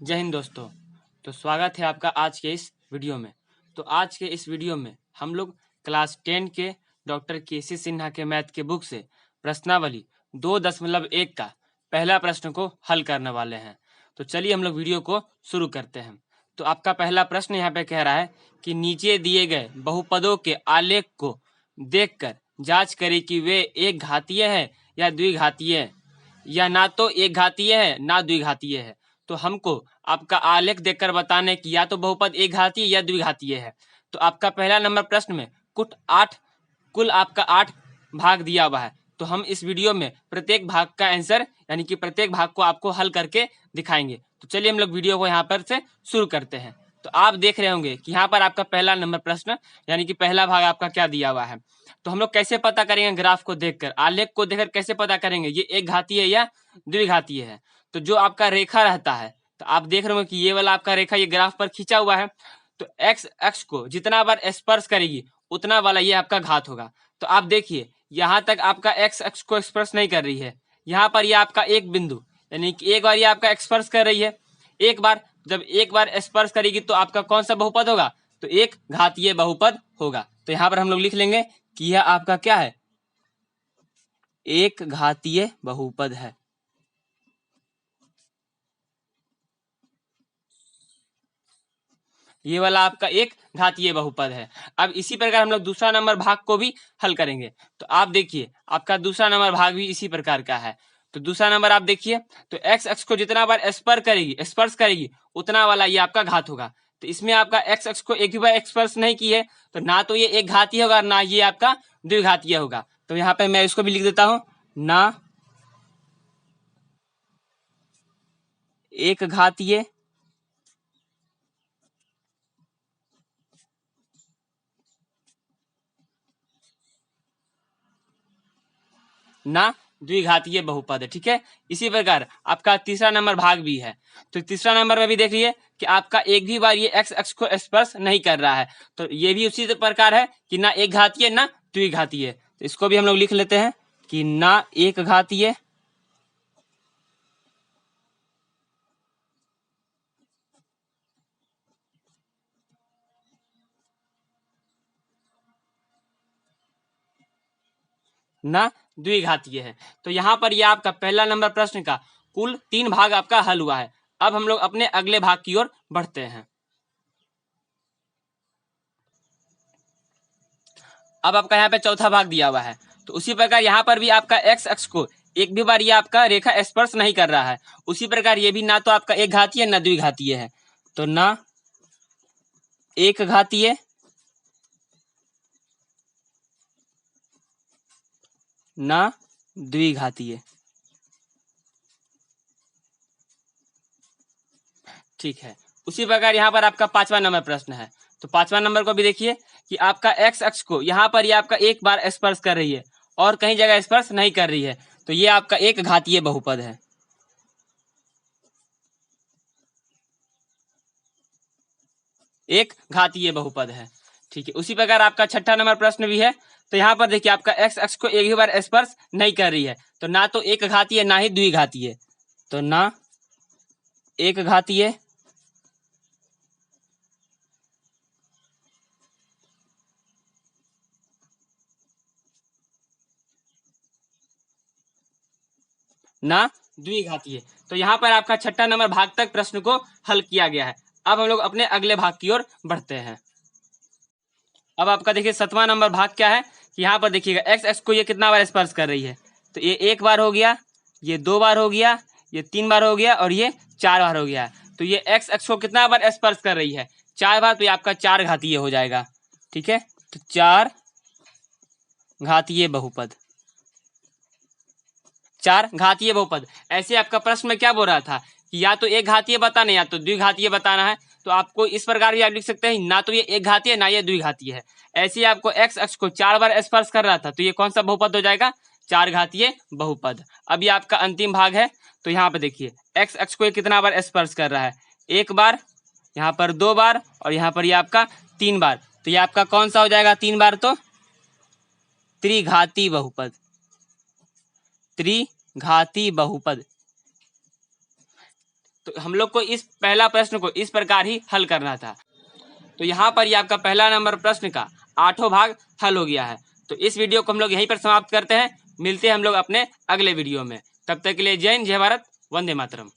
जय हिंद दोस्तों। तो स्वागत है आपका आज के इस वीडियो में। तो आज के इस वीडियो में हम लोग क्लास 10 के डॉक्टर केसी सिन्हा के मैथ के बुक से प्रश्नावली 2.1 का पहला प्रश्न को हल करने वाले हैं। तो चलिए हम लोग वीडियो को शुरू करते हैं। तो आपका पहला प्रश्न यहाँ पे कह रहा है कि नीचे दिए गए बहुपदों के आलेख को देखकर जांच करें कि वे एक घातीय है या द्विघातीय है, या ना तो एक घातीय है ना द्विघातीय है। तो हमको आपका आलेख देखकर बताने की या तो बहुपद एक घातीय या द्विघातीय है। तो आपका पहला नंबर प्रश्न में कुल आपका 8 भाग दिया हुआ है। तो हम इस वीडियो में प्रत्येक भाग का आंसर यानी कि प्रत्येक भाग को आपको हल करके दिखाएंगे। तो चलिए हम लोग वीडियो को यहाँ पर से शुरू करते हैं। तो आप देख रहे होंगे कि यहाँ पर आपका पहला नंबर प्रश्न यानी कि पहला भाग आपका क्या दिया हुआ है। तो हम लोग कैसे पता करेंगे? ग्राफ को देखकर, आलेख को देखकर कैसे पता करेंगे ये एक घातीय है या द्विघातीय है? तो जो आपका रेखा रहता है, तो आप देख रहे हो कि ये वाला आपका रेखा ये ग्राफ पर खींचा हुआ है। तो एक्स अक्ष को जितना बार स्पर्श करेगी उतना वाला ये आपका घात होगा। तो आप देखिए यहाँ तक आपका एक्स अक्ष को स्पर्श नहीं कर रही है, यहाँ पर ये आपका एक बिंदु यानी कि एक बार ये आपका स्पर्श कर रही है। एक बार जब एक बार स्पर्श करेगी तो आपका कौन सा बहुपद होगा? तो एक घातीय बहुपद होगा। तो यहाँ पर हम लोग लिख लेंगे कि यह आपका क्या है? एक घातीय बहुपद है। ये वाला आपका एक घातीय बहुपद है। अब इसी प्रकार हम लोग दूसरा नंबर भाग को भी हल करेंगे। तो आप देखिए आपका दूसरा नंबर भाग भी इसी प्रकार का है। तो दूसरा नंबर आप देखिए, तो एक्स अक्ष को जितना बार स्पर्श करेगी उतना वाला ये आपका घात होगा। तो इसमें आपका एक्स अक्ष को एक ही बार स्पर्श नहीं की है, तो ना तो ये एक घातीय होगा ना ये आपका द्विघातीय होगा। तो यहाँ पे मैं इसको भी लिख देता हूँ, ना एक घातीय ना द्विघातीय बहुपद है। ठीक है, इसी प्रकार आपका तीसरा नंबर भाग भी है। तो तीसरा नंबर में भी देख लीजिए कि आपका एक भी बार ये एक्स अक्ष को स्पर्श नहीं कर रहा है। तो ये भी उसी प्रकार है कि ना एक घातीय ना द्विघातीय। तो इसको भी हम लोग लिख लेते हैं कि ना एक घातीय ना द्विघातीय है। तो यहाँ पर यह आपका पहला नंबर प्रश्न का कुल 3 भाग आपका हल हुआ है। अब हम लोग अपने अगले भाग की ओर बढ़ते हैं। अब आपका यहाँ पे चौथा भाग दिया हुआ है। तो उसी प्रकार यहाँ पर भी आपका एक्स अक्ष को एक भी बार ये आपका रेखा स्पर्श नहीं कर रहा है। उसी प्रकार ये भी ना तो आपका एक घातीय ना द्विघातीय है। तो ना एक घातीय ना द्विघातीय। ठीक है, उसी प्रकार यहाँ पर आपका 5वां नंबर प्रश्न है। तो 5वां नंबर को भी देखिए कि आपका एक्स अक्ष को यहाँ पर ये आपका एक बार स्पर्श कर रही है और कहीं जगह स्पर्श नहीं कर रही है। तो ये आपका एक घातीय बहुपद है। एक घातीय बहुपद है। ठीक है, उसी प्रकार आपका छठा नंबर प्रश्न भी है। तो यहाँ पर देखिए आपका एक्स अक्ष को एक ही बार स्पर्श नहीं कर रही है। तो ना तो एक घातीय ना ही द्विघातीय। तो ना एक घातीय ना द्विघातीय। तो यहाँ पर आपका छठा नंबर भाग तक प्रश्न को हल किया गया है। अब हम लोग अपने अगले भाग की ओर बढ़ते हैं। अब आपका देखिए 7वां नंबर भाग क्या है कि यहाँ पर देखिएगा एक्स एक्स को ये कितना बार स्पर्श कर रही है। तो ये एक बार हो गया, ये 2 बार हो गया, ये 3 बार हो गया और ये 4 बार हो गया। तो ये एक्स एक्स को कितना बार स्पर्श कर रही है? 4 बार। तो ये आपका 4 घातीय हो जाएगा। ठीक है, तो 4 घातीय बहुपद, 4 घातीय बहुपद। ऐसे आपका प्रश्न में क्या बोल रहा था कि या तो एक घातीय बताना या तो द्विघातीय बताना है। तो आपको इस प्रकार भी आप लिख सकते हैं, ना तो ये एक घातीय ना ये द्विघातीय है। ऐसे ही आपको एक्स अक्ष को 4 बार स्पर्श कर रहा था, तो ये कौन सा बहुपद हो जाएगा? 4 घातीय बहुपद। अब ये आपका अंतिम भाग है। तो यहाँ पे देखिए एक्स अक्ष को ये कितना बार स्पर्श कर रहा है? एक बार, यहाँ पर 2 बार और यहाँ पर ये आपका 3 बार। तो ये आपका कौन सा हो जाएगा? 3 बार तो त्रिघाती बहुपद, त्रिघाती बहुपद। तो हम लोग को इस पहला प्रश्न को इस प्रकार ही हल करना था। तो यहाँ पर ये आपका पहला नंबर प्रश्न का 8वां भाग हल हो गया है। तो इस वीडियो को हम लोग यहीं पर समाप्त करते हैं। मिलते हैं हम लोग अपने अगले वीडियो में। तब तक के लिए जय हिंद, जय भारत, वंदे मातरम।